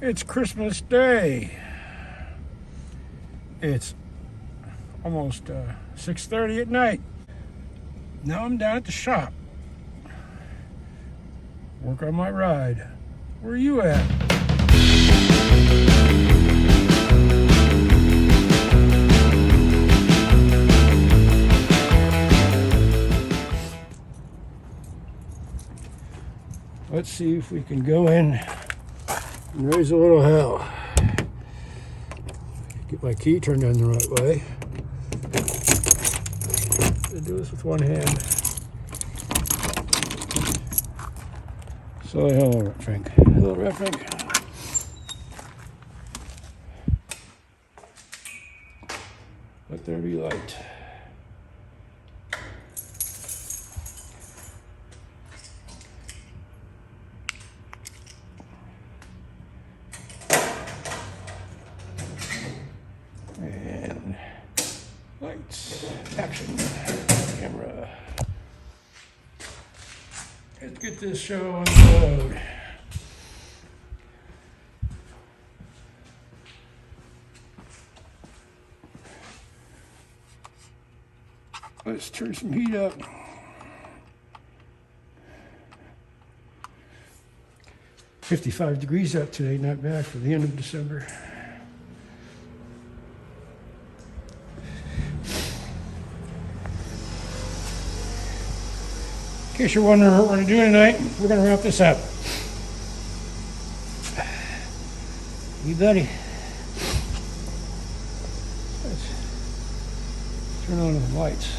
It's Christmas Day. It's almost 6:30 at night. Now I'm down at the shop. Work on my ride. Where are you at? Let's see if we can go in and raise a little hell. Get my key turned on the right way. I'll do this with one hand. So hello, Frank. Hello, Frank. Let there be light. And lights, action, camera. Let's get this show on the road. Let's turn some heat up. 55 degrees out today, not bad for the end of December. In case you're wondering what we're going to do tonight, we're going to wrap this up. You buddy. Let's turn on the lights.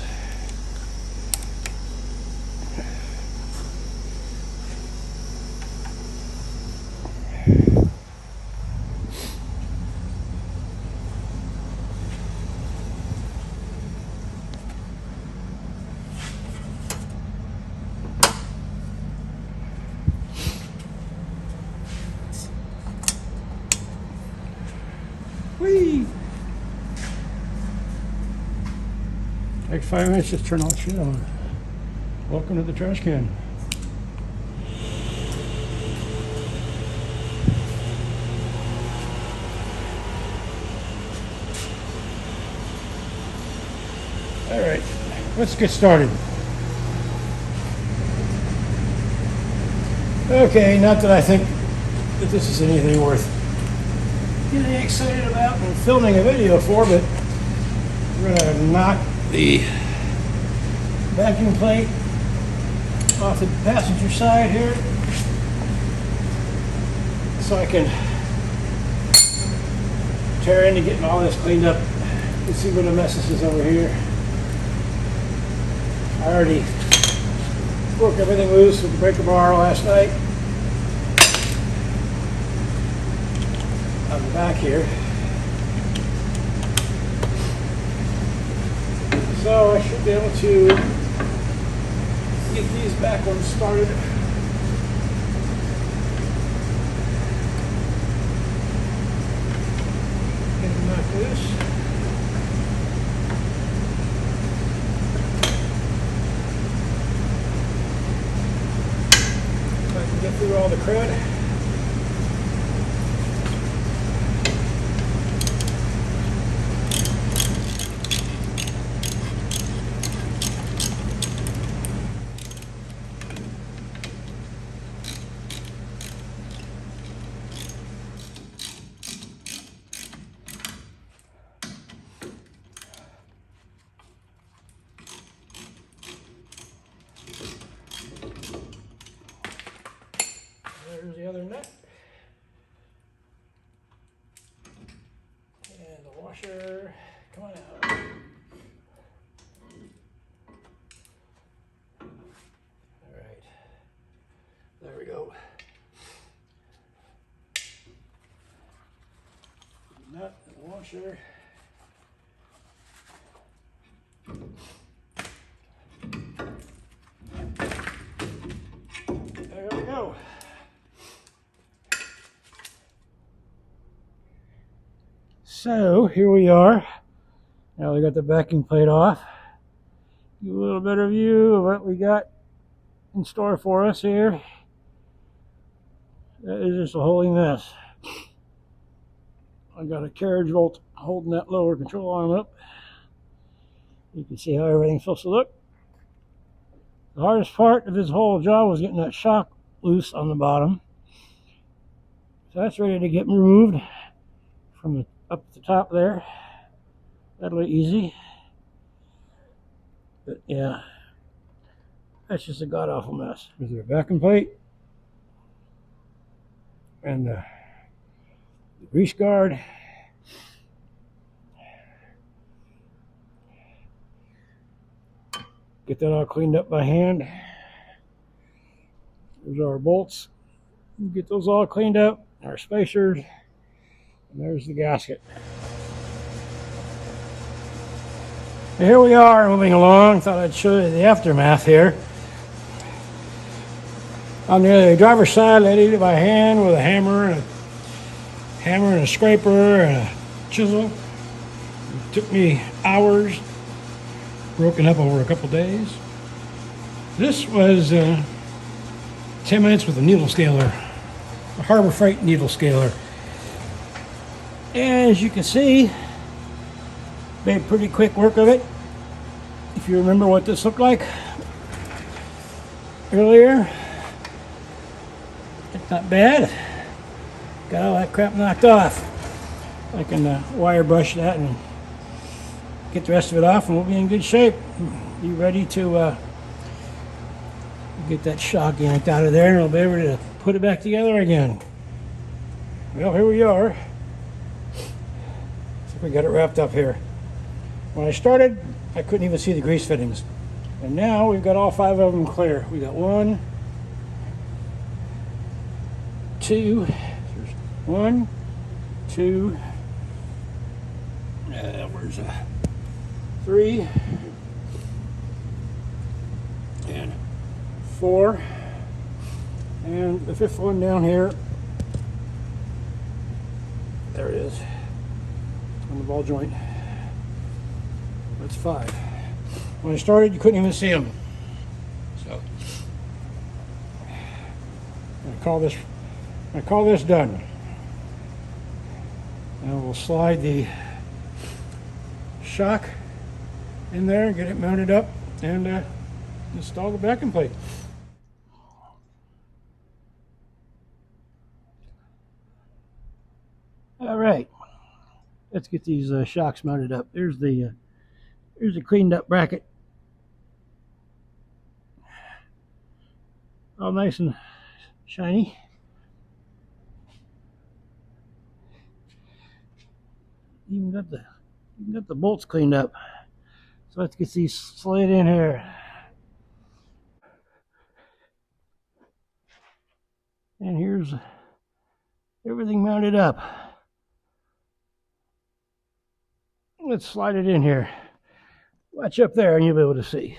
Whee! Take 5 minutes, just turn all the shit on. Welcome to the trash can. All right, let's get started. Okay, not that I think that this is anything worth getting excited about and filming a video for, but we're gonna knock the vacuum plate off the passenger side here so I can tear into getting all this cleaned up. Let's see where the mess is over here. I already broke everything loose with the breaker bar last night on the back here. So I should be able to get these back ones started. Get them knocked loose. If I can get through all the crud. There's the other nut. And the washer. Come on out. All right. There we go. Nut and the washer. There we go. So here we are. Now we got the backing plate off. Give a little better view of what we got in store for us here. That is just a holy mess. I got a carriage bolt holding that lower control arm up. You can see how everything's supposed to look. The hardest part of this whole job was getting that shock loose on the bottom. So that's ready to get removed from up at the top there. That'll be easy. But yeah, that's just a god-awful mess. With your backing plate and the grease guard. Get that all cleaned up by hand. There's our bolts. Get those all cleaned up. Our spacers. And there's the gasket. Here we are moving along. Thought I'd show you the aftermath here. On the driver's side, I did it by hand with a hammer and a scraper and a chisel. It took me hours, broken up over a couple days. This was 10 minutes with a needle scaler, a Harbor Freight needle scaler. And as you can see, made pretty quick work of it. If you remember what this looked like earlier, it's not bad. Got all that crap knocked off. I can wire brush that and get the rest of it off, and we'll be in good shape. Be ready to get that shock yanked out of there, and we'll be able to put it back together again. Well, here we are. So we got it wrapped up here. When I started, I couldn't even see the grease fittings. And now we've got all 5 of them clear. We got 1, 2, 1, 2, where's 3, and 4, and the 5th one down here. There it is, on the ball joint. That's 5. When I started, you couldn't even see them. So I call this done. Now we'll slide the shock in there, get it mounted up, and install the backing plate. All right, let's get these shocks mounted up. Here's the cleaned up bracket, all nice and shiny. Even got the bolts cleaned up. So let's get these slid in here. And here's everything mounted up. Let's slide it in here. Watch up there and you'll be able to see.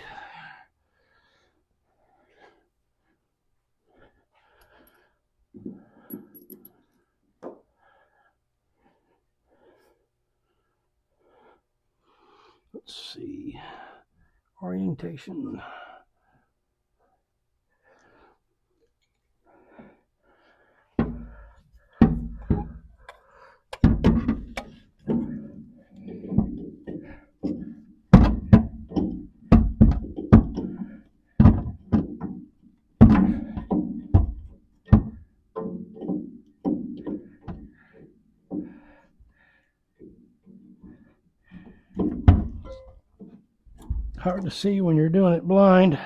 Let's see. Orientation. Hard to see when you're doing it blind.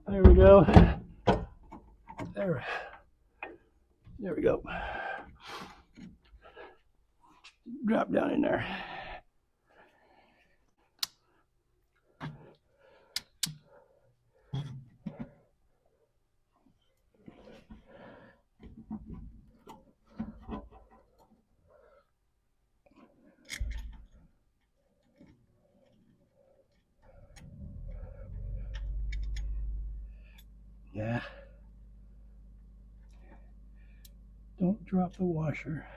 There we go. There we go. Drop down in there. Yeah. Don't drop the washer.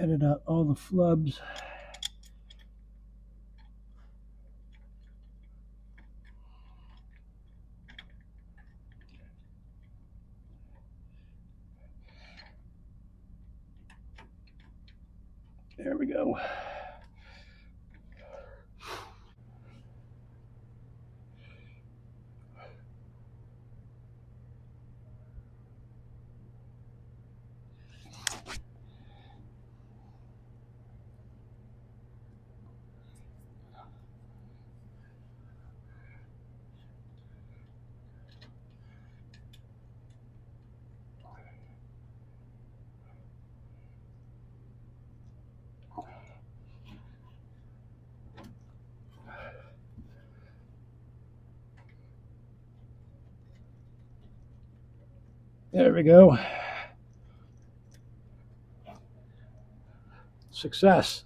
Edit out all the flubs. There we go. There we go. Success.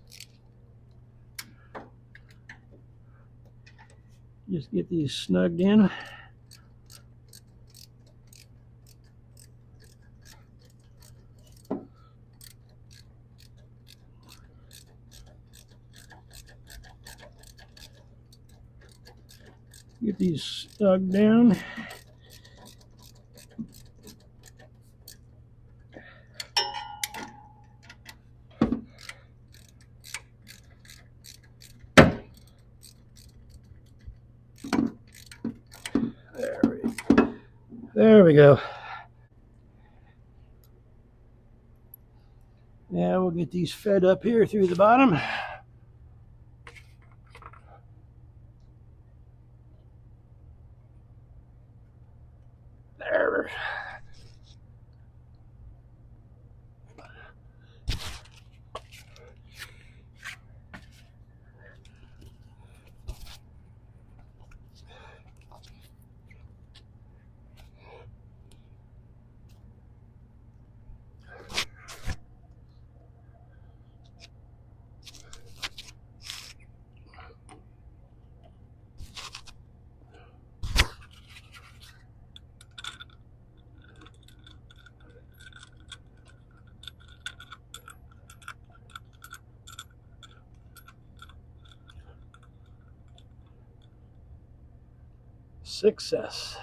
Just get these snugged in. Get these snug down. There we go. Now we'll get these fed up here through the bottom. There. Success.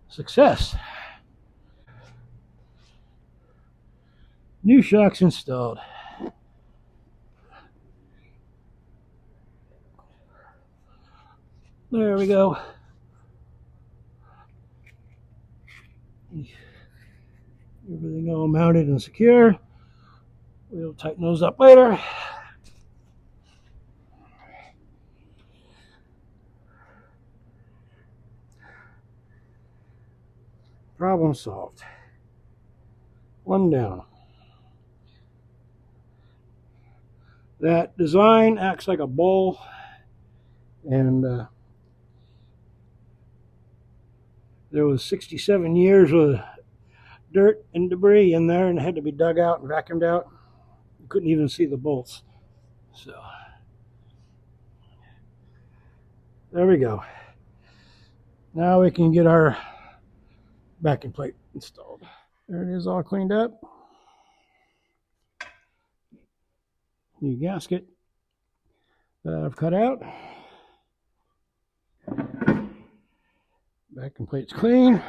Success. New shocks installed. There we go. Everything all mounted and secure. We'll tighten those up later. Problem solved. One down. That design acts like a bowl, and there was 67 years of dirt and debris in there, and it had to be dug out and vacuumed out. You couldn't even see the bolts. So there we go. Now we can get our backing plate installed. There it is, all cleaned up. New gasket that I've cut out. Backing plate's clean.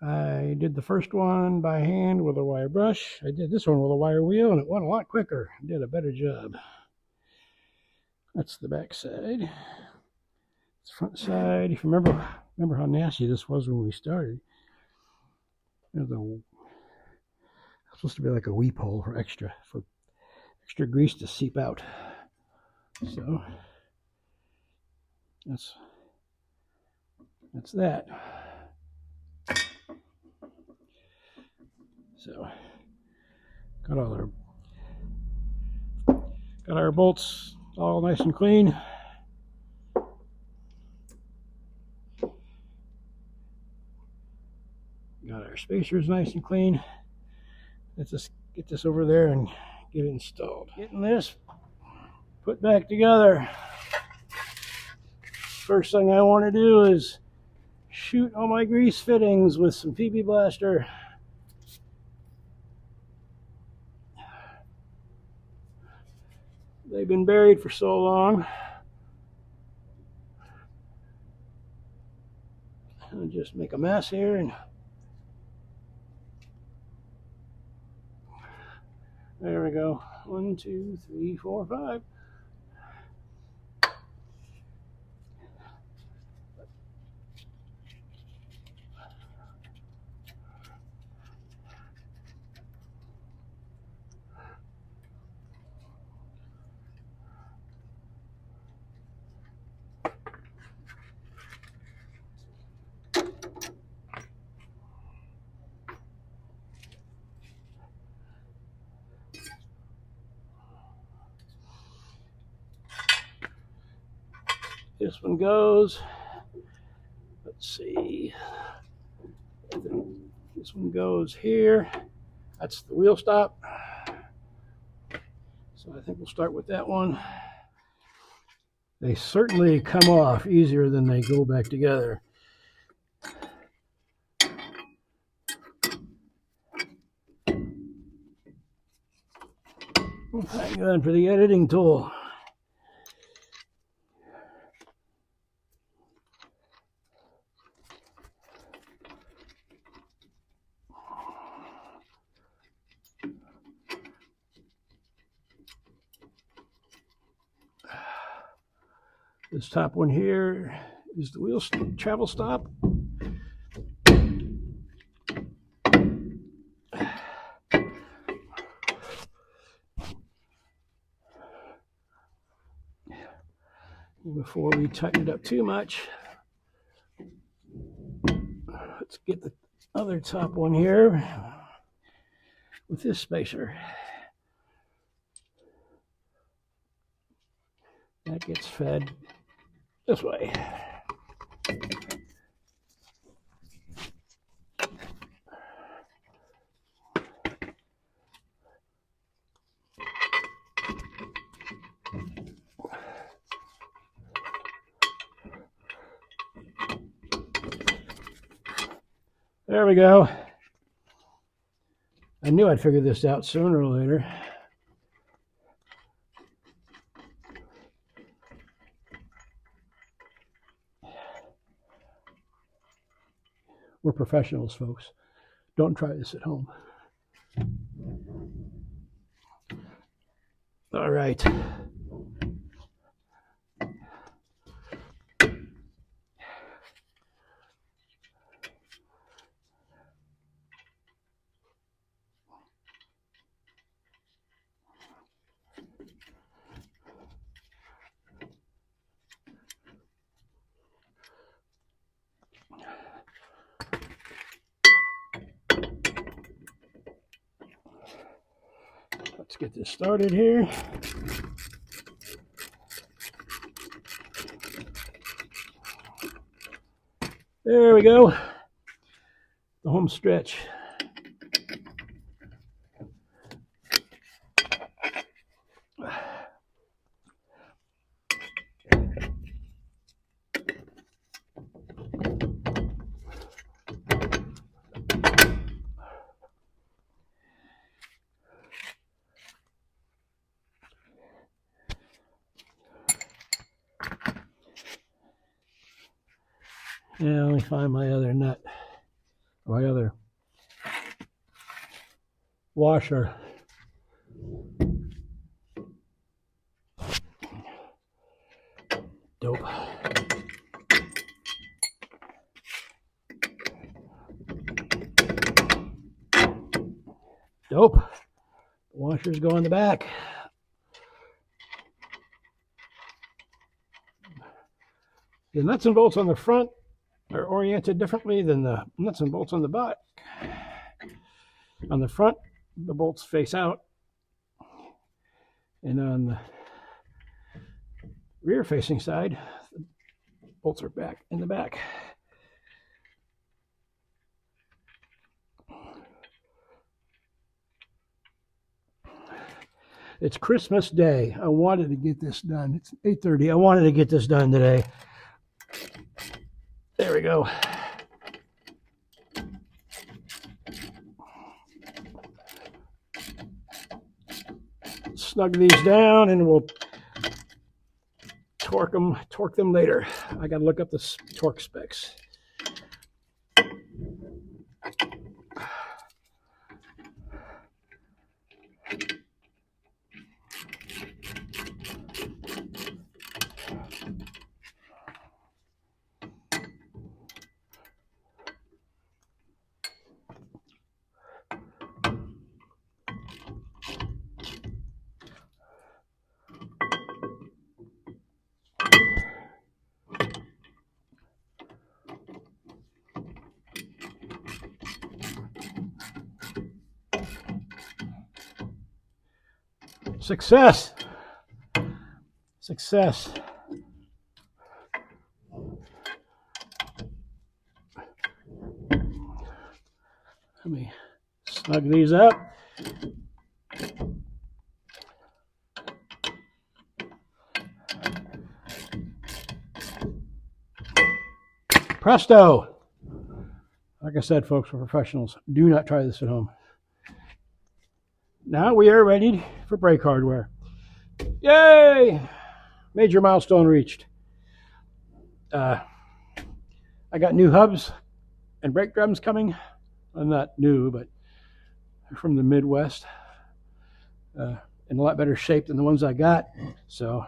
I did the first one by hand with a wire brush. I did this one with a wire wheel, and it went a lot quicker. It did a better job. That's the back side. It's front side. If you remember how nasty this was when we started. There's supposed to be like a weep hole for extra grease to seep out. So that's that. So got our bolts all nice and clean. Got our spacers nice and clean. Let's just get this over there and get it installed. Getting this put back together. First thing I want to do is shoot all my grease fittings with some PB Blaster. They've been buried for so long. I'll just make a mess here, and there we go. 1, 2, 3, 4, 5. This one goes, let's see, this one goes here. That's the wheel stop. So I think we'll start with that one. They certainly come off easier than they go back together. Thank God for the editing tool. This top one here is the wheel travel stop. Before we tighten it up too much, let's get the other top one here with this spacer. That gets fed this way. There we go. I knew I'd figure this out sooner or later. We're professionals, folks. Don't try this at home. All right. Let's get this started here. There we go. The home stretch. Yeah, let me find my other nut, my other washer. Dope. Dope. The washers go in the back. The nuts and bolts on the front are oriented differently than the nuts and bolts on the back. On the front, the bolts face out, and on the rear facing side, the bolts are back in the back. It's Christmas Day. I wanted to get this done. It's 8:30. I wanted to get this done today. There we go. Snug these down and we'll torque them later. I got to look up the torque specs. Success. Success. Let me snug these up. Presto. Like I said, folks, we're professionals. Do not try this at home. Now we are ready for brake hardware. Yay! Major milestone reached. I got new hubs and brake drums coming. Well, not new, but they're from the Midwest. In a lot better shape than the ones I got. So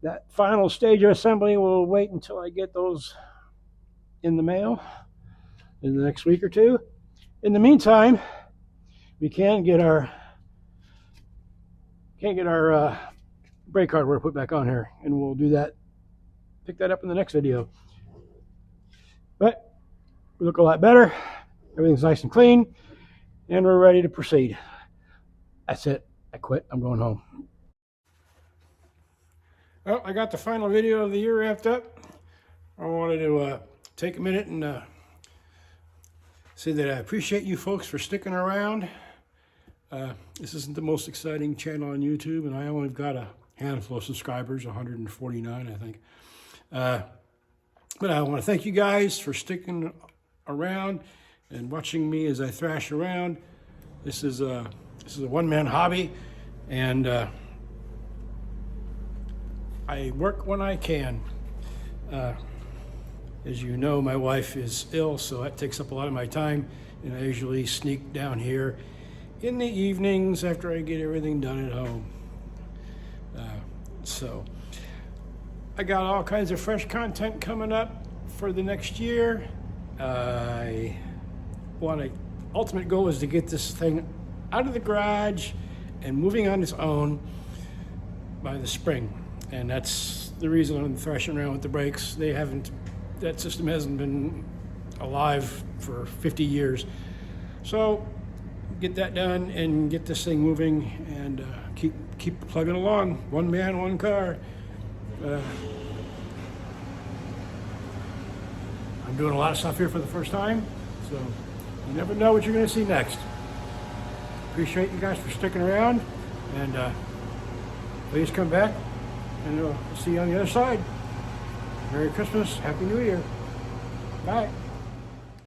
that final stage of assembly will wait until I get those in the mail in the next week or two. In the meantime, we can't get our brake hardware put back on here, and we'll do that, pick that up in the next video. But we look a lot better, everything's nice and clean, and we're ready to proceed. That's it. I quit. I'm going home. Well, I got the final video of the year wrapped up. I wanted to take a minute and say that I appreciate you folks for sticking around. This isn't the most exciting channel on YouTube, and I only got a handful of subscribers, 149, I think. But I want to thank you guys for sticking around and watching me as I thrash around. This is a one-man hobby, and I work when I can. As you know, my wife is ill, so that takes up a lot of my time, and I usually sneak down here in the evenings after I get everything done at home. So I got all kinds of fresh content coming up for the next year. Ultimate goal is to get this thing out of the garage and moving on its own by the spring. And that's the reason I'm thrashing around with the brakes. That system hasn't been alive for 50 years. So get that done and get this thing moving, and keep plugging along. One man, one car. I'm doing a lot of stuff here for the first time, so you never know what you're going to see next. Appreciate you guys for sticking around, and please come back, and we'll see you on the other side. Merry Christmas, Happy New Year. Bye.